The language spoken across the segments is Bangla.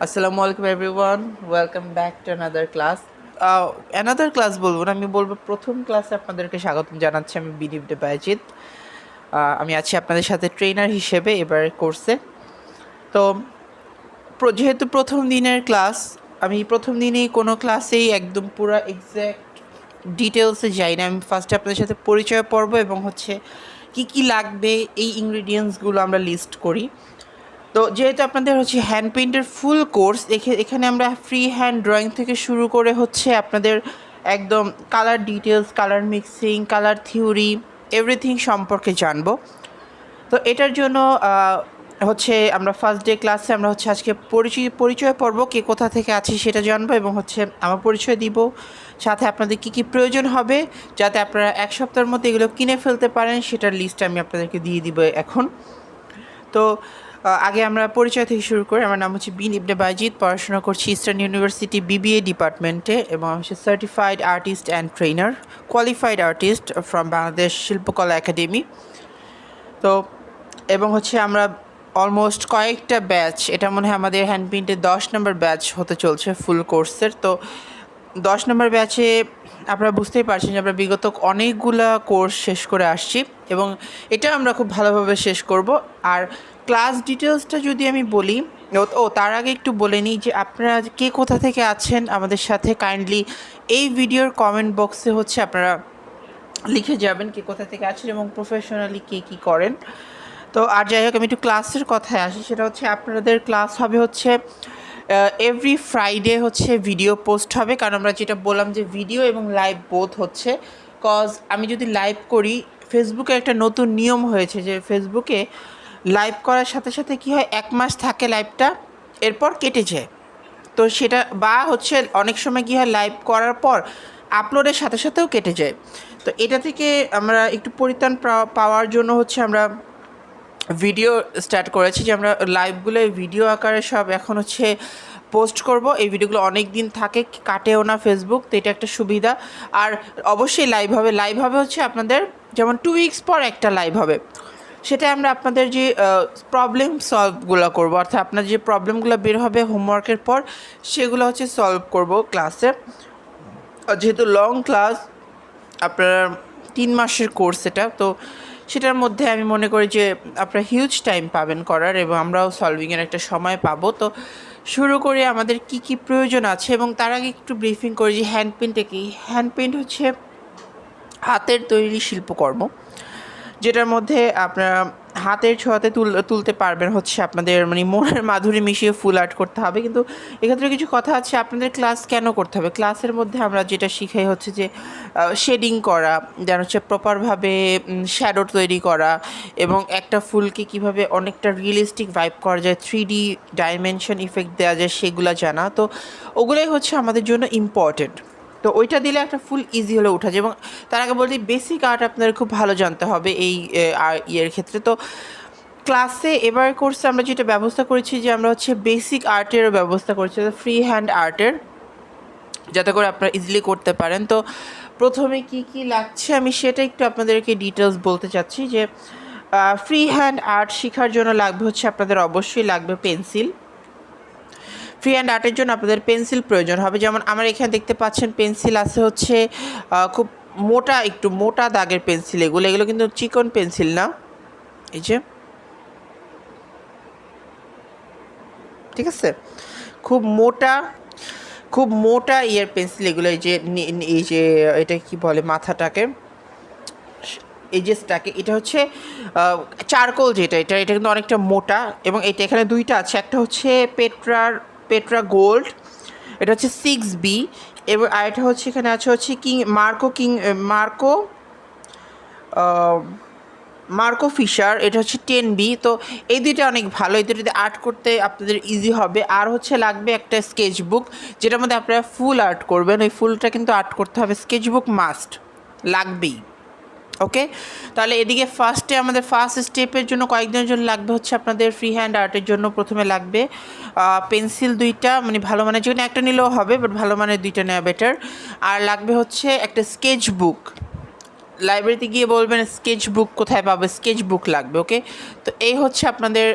আসসালামু আলাইকুম everyone, welcome back to another class. Another class বলবো না, আমি বলবো প্রথম ক্লাসে আপনাদেরকে স্বাগতম জানাচ্ছি। আমি বিনিব বায়েজিদ। আমি আছি আপনাদের সাথে ট্রেনার হিসেবে এবার কোর্সে। তো যেহেতু প্রথম দিনের ক্লাস, আমি প্রথম দিনেই কোনো ক্লাসেই একদম পুরো এক্স্যাক্ট ডিটেলসে যাই না। আমি ফার্স্টে আপনাদের সাথে পরিচয় পর্ব এবং হচ্ছে কী কী লাগবে এই ইনগ্রিডিয়েন্টসগুলো আমরা লিস্ট করি। তো যেহেতু আপনাদের হচ্ছে হ্যান্ড পেইন্টের ফুল কোর্স, এখানে আমরা ফ্রি হ্যান্ড ড্রয়িং থেকে শুরু করে হচ্ছে আপনাদের একদম colour details, colour mixing, colour theory, everything সম্পর্কে জানবো। তো এটার জন্য হচ্ছে আমরা ফার্স্ট ডে ক্লাসে আমরা হচ্ছে আজকে পরিচয় পর্ব, কে কোথা থেকে আছি সেটা জানবো এবং হচ্ছে আমার পরিচয় দিব, সাথে আপনাদের কী কী প্রয়োজন হবে যাতে আপনারা এক সপ্তাহের মধ্যে এগুলো কিনে ফেলতে পারেন সেটার লিস্ট আমি আপনাদেরকে দিয়ে দিব এখন। তো আগে আমরা পরিচয় থেকে শুরু করি। আমার নাম হচ্ছে বিনিব বায়েজিদ, পড়াশোনা করছি ইস্টার্ন ইউনিভার্সিটি বিবিএ ডিপার্টমেন্টে এবং আমি হচ্ছে certified artist and trainer, qualified artist from Bangladesh শিল্পকলা একাডেমি। তো এবং হচ্ছে আমরা অলমোস্ট কয়েকটা ব্যাচ, এটা মনে হয় আমাদের হ্যান্ড পেইন্টের 10 নম্বর ব্যাচ হতে চলছে ফুল কোর্সের। তো 10 নম্বর ব্যাচে আপনারা বুঝতেই পারছেন যে আমরা বিগত অনেকগুলা কোর্স শেষ করে আসছি এবং এটা আমরা খুব ভালোভাবে শেষ করব। আর ক্লাস ডিটেলসটা যদি আমি বলি, তার আগে একটু বলে নিই যে আপনারা কে কোথা থেকে আছেন আমাদের সাথে, কাইন্ডলি এই ভিডিওর কমেন্ট বক্সে হচ্ছে আপনারা লিখে যাবেন কে কোথা থেকে আছেন এবং প্রফেশনালি কে কী করেন। তো আর যাই হোক, আমি একটু ক্লাসের কথায় আসি। সেটা হচ্ছে আপনাদের ক্লাস হবে হচ্ছে এভরি ফ্রাইডে হচ্ছে ভিডিও পোস্ট হবে, কারণ আমরা যেটা বললাম যে ভিডিও এবং লাইভ বোথ হচ্ছে। কজ আমি যদি লাইভ করি, ফেসবুকে একটা নতুন নিয়ম হয়েছে যে ফেসবুকে লাইভ করার সাথে সাথে কী হয়, 1 মাস থাকে লাইভটা, এরপর কেটে যায়। তো সেটা বা হচ্ছে অনেক সময় কী হয়, লাইভ করার পর আপলোডের সাথে সাথেও কেটে যায়। তো এটা থেকে আমরা একটু পরিত্রাণ পাওয়ার জন্য হচ্ছে আমরা ভিডিও স্টার্ট করেছি, যে আমরা লাইভগুলো ভিডিও আকারে সব এখন হচ্ছে পোস্ট করব। এই ভিডিওগুলো অনেক দিন থাকে, কাটেও না ফেসবুক, তো এটা একটা সুবিধা। আর অবশ্যই লাইভ হবে হচ্ছে আপনাদের যেমন 2 উইকস পর একটা লাইভ হবে, সেটা আমরা আপনাদের যে প্রবলেম সলভগুলো করবো, অর্থাৎ আপনার যে প্রবলেমগুলো বের হবে হোমওয়ার্কের পর সেগুলো হচ্ছে সলভ করব ক্লাসে। যেহেতু লং ক্লাস, আপনার 3 মাসের কোর্স এটা, তো সেটার মধ্যে আমি মনে করি যে আপনারা হিউজ টাইম পাবেন করার এবং আমরাও সলভিংয়ের একটা সময় পাবো। তো শুরু করে আমাদের কি কি প্রয়োজন আছে এবং তার আগে একটু ব্রিফিং করি যে হ্যান্ড পেইন্টটা কি। হ্যান্ড পেইন্ট হচ্ছে হাতের তৈরি শিল্পকর্ম, যেটার মধ্যে আপনারা হাতের ছোঁয়াতে তুলতে পারবেন হচ্ছে আপনাদের মানে মনের মাধুরী মিশিয়ে ফুল আর্ট করতে হবে। কিন্তু এক্ষেত্রে কিছু কথা আছে, আপনাদের ক্লাস কেন করতে হবে। ক্লাসের মধ্যে আমরা যেটা শিখাই হচ্ছে যে শেডিং করা, যেন হচ্ছে প্রপারভাবে শ্যাডো তৈরি করা এবং একটা ফুলকে কিভাবে অনেকটা রিয়েলিস্টিক ভাইব করা যায়, 3D ডাইমেনশন ইফেক্ট দেওয়া যায়, সেগুলো জানা। তো ওগুলোই হচ্ছে আমাদের জন্য ইম্পর্টেন্ট। তো ওইটা দিলে একটা ফুল ইজি হলে উঠা যায়। এবং তার আগে বলতে বেসিক আর্ট আপনাদের খুব ভালো জানতে হবে এই ইয়ের ক্ষেত্রে। তো ক্লাসে এবার কোর্সে আমরা যেটা ব্যবস্থা করেছি যে আমরা হচ্ছে বেসিক আর্টেরও ব্যবস্থা করেছি, ফ্রি হ্যান্ড আর্টের, যাতে করে আপনারা ইজিলি করতে পারেন। তো প্রথমে কি কি লাগছে আমি সেটা একটু আপনাদেরকে ডিটেলস বলতে চাচ্ছি। যে ফ্রি হ্যান্ড আর্ট শেখার জন্য লাগবে হচ্ছে আপনাদের অবশ্যই লাগবে পেন্সিল। ফ্রি হ্যান্ড আর্টের জন্য আপনাদের পেন্সিল প্রয়োজন হবে। যেমন আমার এখানে দেখতে পাচ্ছেন পেন্সিল আছে হচ্ছে খুব মোটা, একটু মোটা দাগের পেন্সিল, এগুলো কিন্তু চিকন পেন্সিল না, এই যে, ঠিক আছে, খুব মোটা, খুব মোটা ইয়ের পেন্সিল এগুলো। এই যে এটা কি বলে, মাথাটাকে, এজেসটাকে, এটা হচ্ছে চারকোল, এটা কিন্তু অনেকটা মোটা। এবং এটা এখানে দুইটা আছে, একটা হচ্ছে পেট্রা গোল্ড, এটা হচ্ছে 6B, এবং আরেকটা হচ্ছে এখানে আছে হচ্ছে মার্কো ফিশার, এটা হচ্ছে 10B। তো এই দুইটা অনেক ভালো, এই দুটোতে আর্ট করতে আপনাদের ইজি হবে। আর হচ্ছে লাগবে একটা স্কেচ বুক, যেটার মধ্যে আপনারা ফুল আর্ট করবেন। ওই ফুলটা কিন্তু আর্ট করতে হবে, স্কেচ বুক মাস্ট লাগবেই। ওকে, তাহলে এদিকে আমাদের ফার্স্ট স্টেপের জন্য কয়েকদিনের জন্য লাগবে হচ্ছে আপনাদের ফ্রি হ্যান্ড আর্টের জন্য প্রথমে লাগবে পেন্সিল দুইটা, মানে ভালো মানের, যেখানে একটা নিলেও হবে, বাট ভালো মানের দুইটা নেওয়া বেটার। আর লাগবে হচ্ছে একটা স্কেচ বুক, লাইব্রেরিতে গিয়ে বলবেন স্কেচ বুক কোথায় পাবে, স্কেচ বুক লাগবে। ওকে, তো এই হচ্ছে আপনাদের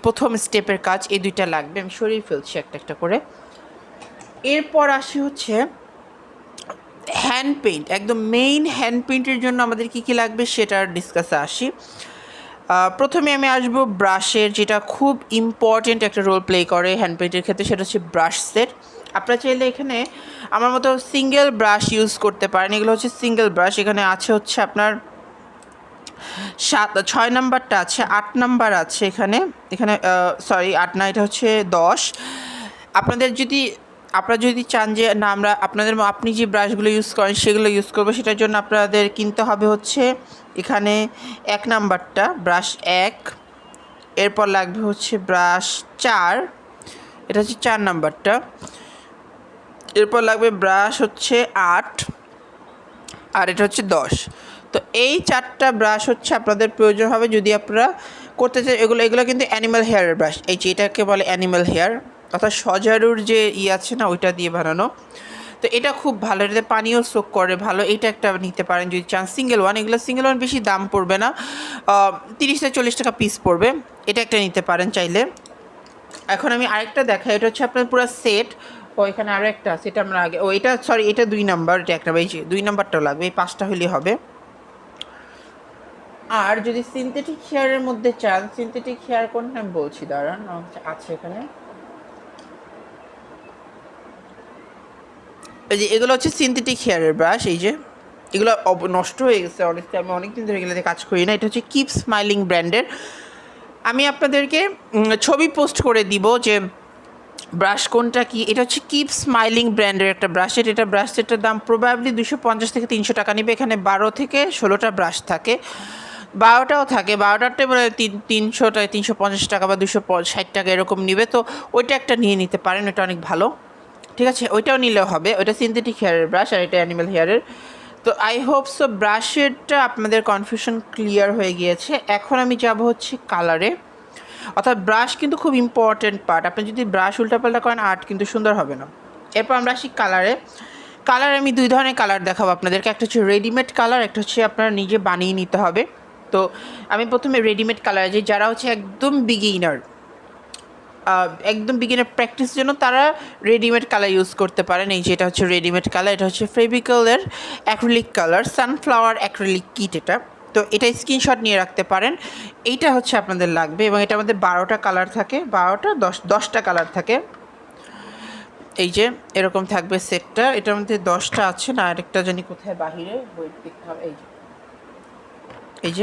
প্রথম স্টেপের কাজ, এই দুইটা লাগবে। আমি সরিয়ে ফেলছি একটা একটা করে। এরপর আসি হচ্ছে হ্যান্ড পেইন্ট, একদম মেইন হ্যান্ড পেইন্টের জন্য আমাদের কী কী লাগবে সেটার ডিসকাসে আসি। প্রথমে আমি আসবো ব্রাশের, যেটা খুব ইম্পর্টেন্ট একটা রোল প্লে করে হ্যান্ড পেইন্টের ক্ষেত্রে, সেটা হচ্ছে ব্রাশ সেট। আপনারা চাইলে এখানে আমার মতো সিঙ্গেল ব্রাশ ইউজ করতে পারেন। এগুলো হচ্ছে সিঙ্গেল ব্রাশ। এখানে আছে হচ্ছে আপনার 6 নাম্বারটা আছে, 8 নাম্বার আছে এখানে, সরি 8 না, এটা হচ্ছে 10। আপনারা যদি চান যে না আপনি যে ব্রাশগুলো ইউজ করেন সেগুলো ইউজ করবো, সেটার জন্য আপনাদের কিনতে হবে হচ্ছে এখানে 1 নাম্বারটা ব্রাশ 1, এরপর লাগবে হচ্ছে ব্রাশ 4, এটা হচ্ছে 4 নাম্বারটা, এরপর লাগবে ব্রাশ হচ্ছে 8, আর এটা হচ্ছে 10। তো এই 4টা ব্রাশ হচ্ছে আপনাদের প্রয়োজন হবে যদি আপনারা করতে চান। এগুলো কিন্তু অ্যানিম্যাল হেয়ারের ব্রাশ, এই যে এটাকে বলে অ্যানিম্যাল হেয়ার, অর্থাৎ সজারুর যে আছে না ওইটা দিয়ে বানানো। তো এটা খুব ভালো, এটাতে পানিও সোক করে ভালো। এটা একটা নিতে পারেন যদি চান সিঙ্গেল ওয়ান। এগুলো সিঙ্গেল ওয়ান বেশি দাম পড়বে না, 30 থেকে 40 টাকা পিস পড়বে। এটা একটা নিতে পারেন চাইলে। এখন আমি আরেকটা দেখাই, এটা হচ্ছে আপনার পুরো সেট। এখানে আরও একটা আছে, এটা আমরা আগে, এটা সরি এটা 2 নাম্বার, এটা একটা, এই যে 2 নাম্বারটাও লাগবে, এই 5টা হলেই হবে। আর যদি সিনথেটিক হেয়ারের মধ্যে চান, সিনথেটিক হেয়ার কোনটা আমি বলছি, দাঁড়ান, আছে এখানে, এই যে এগুলো হচ্ছে সিনথেটিক হেয়ারের ব্রাশ। এই যে এগুলো নষ্ট হয়ে গেছে অনেকটা, আমি অনেকদিন ধরে এগুলোতে কাজ করি না। এটা হচ্ছে কিপ স্মাইলিং ব্র্যান্ডের। আমি আপনাদেরকে ছবি পোস্ট করে দিব যে ব্রাশ কোনটা কি। এটা হচ্ছে কিপ স্মাইলিং ব্র্যান্ডের একটা ব্রাশের। এটা ব্রাশ সেটার দাম প্রবাবলি 250 থেকে 300 টাকা নেবে। এখানে 12 থেকে 16টা ব্রাশ থাকে, 12টাও থাকে, 12টাতে বলে 350 টাকা বা 260 টাকা এরকম নেবে। তো ওইটা একটা নিয়ে নিতে পারেন, ওটা অনেক ভালো, ঠিক আছে, ওইটাও নিলেও হবে। ওইটা সিনথেটিক হেয়ারের ব্রাশ আর এটা অ্যানিম্যাল হেয়ারের। তো আই হোপ সো ব্রাশেরটা আপনাদের কনফিউশন ক্লিয়ার হয়ে গিয়েছে। এখন আমি যাব হচ্ছে কালারে, অর্থাৎ ব্রাশ কিন্তু খুব ইম্পর্ট্যান্ট পার্ট। আপনি যদি ব্রাশ উল্টাপাল্টা করেন আর্ট কিন্তু সুন্দর হবে না। এরপর আমরা আসি কালারে। আমি 2 ধরনের কালার দেখাবো আপনাদেরকে, একটা হচ্ছে রেডিমেড কালার, একটা হচ্ছে আপনারা নিজে বানিয়ে নিতে হবে। তো আমি প্রথমে রেডিমেড কালার, যারা হচ্ছে একদম বিগিনার প্র্যাকটিসের জন্য তারা রেডিমেড কালার ইউজ করতে পারেন। এই যে এটা হচ্ছে রেডিমেড কালার, এটা হচ্ছে ফেভিকলের acrylic colour, sunflower acrylic kit এটা। তো এটা স্ক্রিনশট নিয়ে রাখতে পারেন। এইটা হচ্ছে আপনাদের লাগবে, এবং এটা আমাদের 12টা কালার থাকে, 10টা কালার থাকে। এই যে এরকম থাকবে সেটটা, এটার মধ্যে 10টা আছে না, আরেকটা জানি কোথায় বাহিরে, বই দেখতে হবে। এই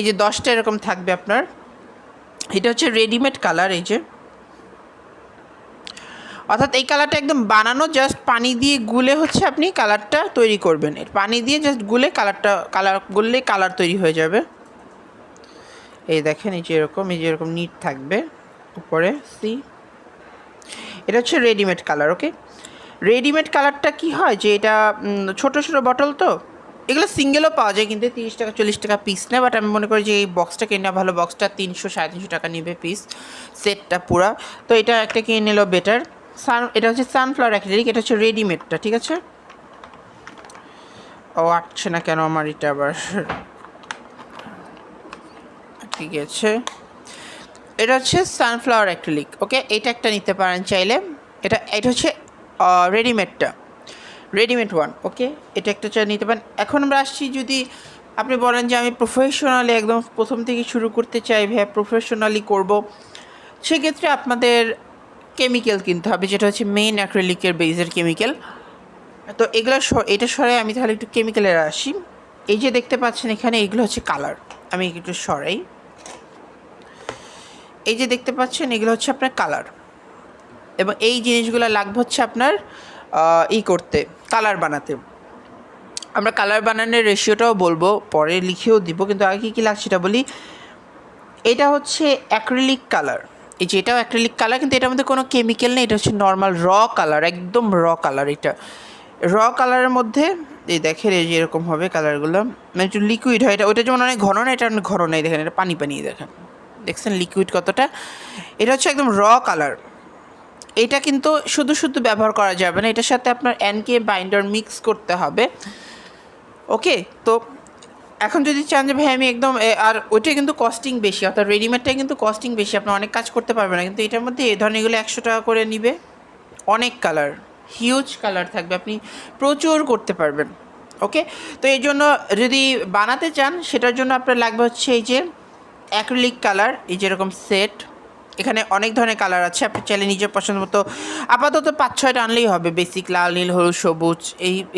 যে 10টা এরকম থাকবে আপনার। এটা হচ্ছে রেডিমেড কালার, এই যে, অর্থাৎ এই কালারটা একদম বানানো, জাস্ট পানি দিয়ে গুলে হচ্ছে আপনি কালারটা তৈরি করবেন। পানি দিয়ে জাস্ট গুলে গুললেই কালার তৈরি হয়ে যাবে। এই দেখেন, এই যে এরকম নিট থাকবে উপরে, এটা হচ্ছে রেডিমেড কালার। ওকে, রেডিমেড কালারটা কি হয় যে এটা ছোটো ছোটো বটল, তো এগুলো সিঙ্গেলও পাওয়া যায় কিন্তু 30 টাকা 40 টাকা পিস নেয়। বাট আমি মনে করি যে এই বক্সটা কিনে ভালো, বক্সটা 300-350 টাকা নেবে পিস, সেটটা পুরা। তো এটা একটা কিনে নিলেও বেটার। এটা হচ্ছে সানফ্লাওয়ার অ্যাক্রিলিক, এটা হচ্ছে রেডিমেডটা, ঠিক আছে। আসছে না কেন আমার, এটা আবার ঠিক আছে। এটা হচ্ছে সানফ্লাওয়ার অ্যাক্রিলিক। ওকে, এটা একটা নিতে পারেন চাইলে। এটা হচ্ছে রেডিমেড ওয়ান। ওকে, এটা একটা চাই নিতে পারেন। এখন আমরা আসছি, যদি আপনি বলেন যে আমি প্রফেশনালি একদম প্রথম থেকে শুরু করতে চাই, প্রফেশনালি করব, সেক্ষেত্রে আপনাদের কেমিক্যাল কিনতে হবে, যেটা হচ্ছে মেইন অ্যাক্রিলিকের বেজের কেমিক্যাল। তো এটা সরাই আমি তাহলে একটু কেমিক্যালের আসি। এই যে দেখতে পাচ্ছেন এখানে, এগুলো হচ্ছে কালার, আমি একটু সরাই। এই যে দেখতে পাচ্ছেন, এগুলো হচ্ছে আপনার কালার, এবং এই জিনিসগুলো লাগবে হচ্ছে আপনার করতে, কালার বানাতে। আমরা কালার বানানোর রেশিওটাও বলবো, পরে লিখেও দিব, কিন্তু আগে কী লাগছে সেটা বলি। এটা হচ্ছে অ্যাক্রিলিক কালার, এই যে এটাও অ্যাক্রিলিক কালার, কিন্তু এটার মধ্যে কোনো কেমিক্যাল নেই। এটা হচ্ছে নর্মাল কালার, একদম কালার। এটা কালারের মধ্যে এই দেখেন, এই যে এরকম হবে কালারগুলো, মানে একটু লিকুইড হয়। ওটা যেমন অনেক ঘন না, এটা অনেক ঘন নেই, দেখেন এটা পানি দেখেন, দেখছেন লিকুইড কতটা। এটা হচ্ছে একদম কালার, এটা কিন্তু শুধু শুধু ব্যবহার করা যাবে না, এটার সাথে আপনার এনকে বাইন্ডার মিক্স করতে হবে। ওকে, তো এখন যদি চান যে ভাই আমি একদম আর ওইটা কিন্তু কস্টিং বেশি, অর্থাৎ রেডিমেডটাই কিন্তু কস্টিং বেশি, আপনি অনেক কাজ করতে পারবেন না। কিন্তু এটার মধ্যে এই ধরনের এগুলো 100 টাকা করে নিবে, অনেক কালার, হিউজ কালার থাকবে, আপনি প্রচুর করতে পারবেন। ওকে, তো এই জন্য যদি বানাতে চান সেটার জন্য আপনার লাগবে হচ্ছে এই যে অ্যাক্রিলিক কালার, এই যেরকম সেট, এখানে অনেক ধরনের কালার আছে, আপনি চাইলে নিজের পছন্দ মতো আপাতত 5-6টা আনলেই হবে, বেসিক লাল, নীল, হলুদ, সবুজ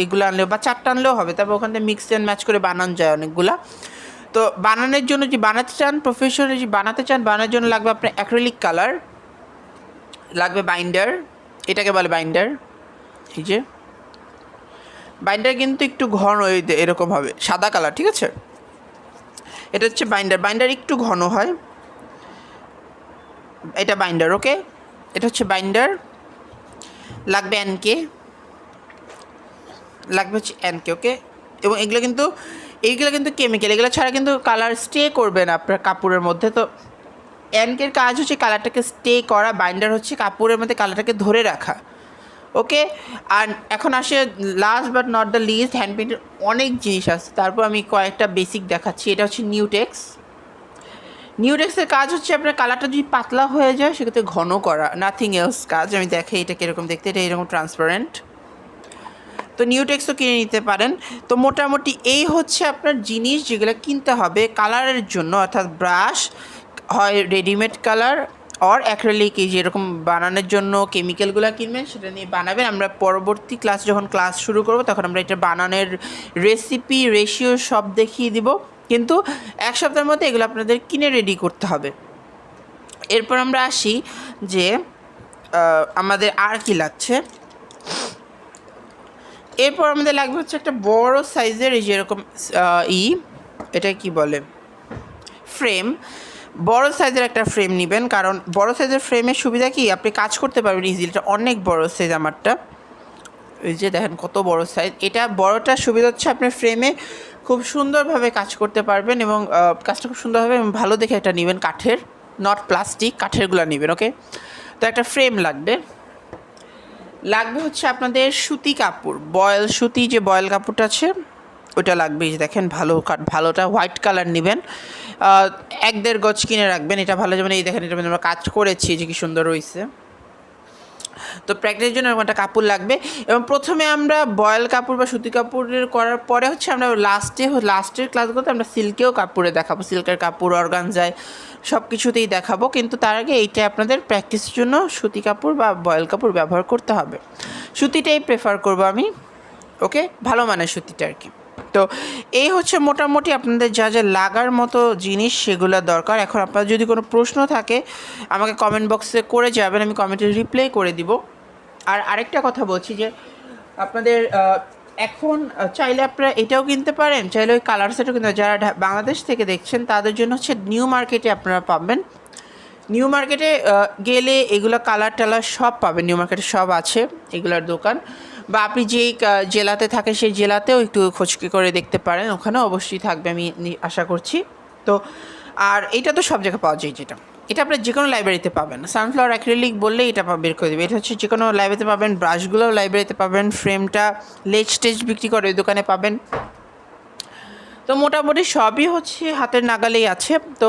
এইগুলো আনলেও, বা 4টা আনলেও হবে, তারপর ওখান থেকে মিক্স অ্যান্ড ম্যাচ করে বানানো যায় অনেকগুলা। তো বানানোর জন্য যদি বানাতে চান, প্রফেশনালি যদি বানাতে চান, বানানোর জন্য লাগবে আপনার অ্যাক্রিলিক কালার, লাগবে বাইন্ডার, এটাকে বলে বাইন্ডার। এই যে বাইন্ডার কিন্তু একটু ঘন এরকম হবে, সাদা কালার, ঠিক আছে? এটা হচ্ছে বাইন্ডার, বাইন্ডার একটু ঘন হয়, এটা বাইন্ডার। ওকে, এটা হচ্ছে বাইন্ডার, লাগবে এনকে, লাগবে হচ্ছে এনকে। ওকে, এবং এইগুলো কিন্তু কেমিক্যাল, এগুলো ছাড়া কিন্তু কালার স্টে করবে না আপনার কাপড়ের মধ্যে। তো এনকের কাজ হচ্ছে কালারটাকে স্টে করা, বাইন্ডার হচ্ছে কাপড়ের মধ্যে কালারটাকে ধরে রাখা। ওকে, আর এখন আসে last but not the least, hand পেইন্টের অনেক জিনিস আছে, তারপর আমি কয়েকটা বেসিক দেখাচ্ছি। এটা হচ্ছে নিউটেক্স। নিউটেক্সের কাজ হচ্ছে আপনার কালারটা যদি পাতলা হয়ে যায় সেক্ষেত্রে ঘন করা, নাথিং এলস কাজ। আমি দেখে এটা কীরকম দেখতে, এটা এরকম ট্রান্সপারেন্ট। তো নিউটেক্সও কিনে নিতে পারেন। তো মোটামুটি এই হচ্ছে আপনার জিনিস যেগুলো কিনতে হবে কালারের জন্য, অর্থাৎ ব্রাশ হয় রেডিমেড কালার অর অ্যাক্রিলিক, এই যেরকম বানানোর জন্য কেমিক্যালগুলো কিনবেন সেটা নিয়ে বানাবেন। আমরা পরবর্তী যখন ক্লাস শুরু করব তখন আমরা এটা বানানোর রেসিপি, রেশিও সব দেখিয়ে দিব, কিন্তু 1 সপ্তাহের মধ্যে এগুলো আপনাদের কিনে রেডি করতে হবে। এরপর আমরা আসি যে আমাদের আর কি লাগছে। এরপর আমাদের লাগবে হচ্ছে একটা বড় সাইজের, এই যেরকম এটা কি বলে, ফ্রেম। বড় সাইজের একটা ফ্রেম নেবেন, কারণ বড় সাইজের ফ্রেমের সুবিধা কি, আপনি কাজ করতে পারবেন ইজিলি। এটা অনেক বড় সাইজ আমারটা, এই যে দেখেন কত বড় সাইজ। এটা বড়টার সুবিধা হচ্ছে আপনার ফ্রেমে খুব সুন্দরভাবে কাজ করতে পারবেন, এবং কাজটা খুব সুন্দরভাবে ভালো দেখে একটা নেবেন, কাঠের, নট প্লাস্টিক, কাঠেরগুলো নেবেন। ওকে, তো একটা ফ্রেম লাগবে হচ্ছে আপনাদের সুতি কাপড়, বয়েল সুতি, যে বয়েল কাপড়টা আছে ওটা লাগবে। এই যে দেখেন ভালোটা হোয়াইট কালার নেবেন, 1-1.5 গজ কিনে রাখবেন, এটা ভালো। যেমন এই দেখেন, এটা আমরা কাজ করেছি যে কি সুন্দর হয়েছে। তো প্র্যাকটিসের জন্য এরকম একটা কাপড় লাগবে, এবং প্রথমে আমরা বয়েল কাপড় বা সুতি কাপড়ের করার পরে হচ্ছে আমরা লাস্টের ক্লাসগুলোতে আমরা সিল্কেও কাপড়ে দেখাবো, সিল্কের কাপড়, অর্গানজায়, সব কিছুতেই দেখাবো। কিন্তু তার আগে এইটা আপনাদের প্র্যাকটিসের জন্য সুতি কাপড় বা বয়েল কাপড় ব্যবহার করতে হবে। সুতিটাই প্রেফার করবো আমি। ওকে, ভালো মানের সুতিটা আর কি। তো এই হচ্ছে মোটামুটি আপনাদের যা যা লাগার মতো জিনিস সেগুলো দরকার। এখন আপনার যদি কোনো প্রশ্ন থাকে আমাকে কমেন্ট বক্সে করে যাবেন, আমি কমেন্টে রিপ্লাই করে দিব। আর আরেকটা কথা বলছি যে আপনাদের এখন চাইলে আপনারা এটাও কিনতে পারেন, চাইলে ওই কালার সেটও কিনতে, যারা বাংলাদেশ থেকে দেখছেন তাদের জন্য হচ্ছে নিউ মার্কেটে আপনারা পাবেন। নিউ মার্কেটে গেলে এগুলো কালার টালার সব পাবেন, নিউ মার্কেটে সব আছে এগুলার দোকান। বা আপনি যেই জেলাতে থাকেন সেই জেলাতেও একটু খোঁজকে করে দেখতে পারেন, ওখানেও অবশ্যই থাকবে আমি আশা করছি। তো আর এটা তো সব জায়গায় পাওয়া যায়, এটা আপনার যে কোনো লাইব্রেরিতে পাবেন। সানফ্লাওয়ার অ্যাক্রিলিক বললেই এটা বের করে দেবে। এটা হচ্ছে যে কোনো লাইব্রেরিতে পাবেন, ব্রাশগুলোও লাইব্রেরিতে পাবেন, ফ্রেমটা লেজ টেজ বিক্রি করে ওই দোকানে পাবেন। তো মোটামুটি সবই হচ্ছে হাতের নাগালেই আছে। তো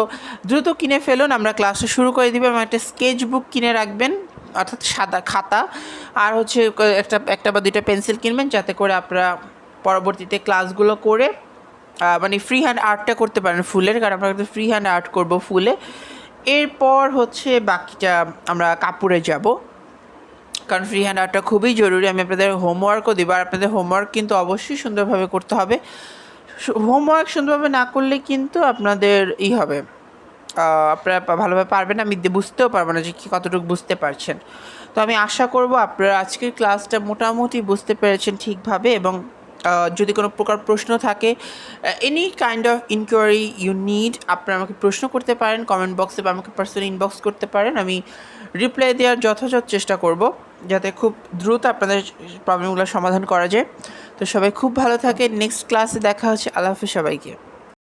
দ্রুত কিনে ফেলুন, আমরা ক্লাসটা শুরু করে দিব। এবং একটা স্কেচ বুক কিনে রাখবেন, অর্থাৎ সাদা খাতা, আর হচ্ছে একটা বা 2টা পেন্সিল কিনবেন, যাতে করে আপনারা পরবর্তীতে ক্লাসগুলো করে মানে ফ্রি হ্যান্ড আর্টটা করতে পারেন ফুলের, কারণ আমরা ফ্রি হ্যান্ড আর্ট করব ফুলে। এরপর হচ্ছে বাকিটা আমরা কাপড়ে যাব, কারণ ফ্রি হ্যান্ড আর্টটা খুবই জরুরি। আমি আপনাদের হোমওয়ার্কও দেবো, আর আপনাদের হোমওয়ার্ক কিন্তু অবশ্যই সুন্দরভাবে করতে হবে। হোমওয়ার্ক সুন্দরভাবে না করলে কিন্তু আপনাদের হবে, আপনারা ভালোভাবে পারবেন না, আমি বুঝতেও পারবো না যে কতটুকু বুঝতে পারছেন। তো আমি আশা করব আপনারা আজকের ক্লাসটা মোটামুটি বুঝতে পেরেছেন ঠিকভাবে। এবং যদি কোনো প্রকার প্রশ্ন থাকে, any kind of inquiry you need, আপনারা আমাকে প্রশ্ন করতে পারেন কমেন্ট বক্সে, বা আমাকে পার্সোনালি ইনবক্স করতে পারেন। আমি রিপ্লাই দেওয়ার যথাযথ চেষ্টা করব, যাতে খুব দ্রুত আপনাদের প্রবলেমগুলো সমাধান করা যায়। তো সবাই খুব ভালো থাকে, নেক্সট ক্লাসে দেখা হচ্ছে। আল্লাহ হাফেজ সবাইকে।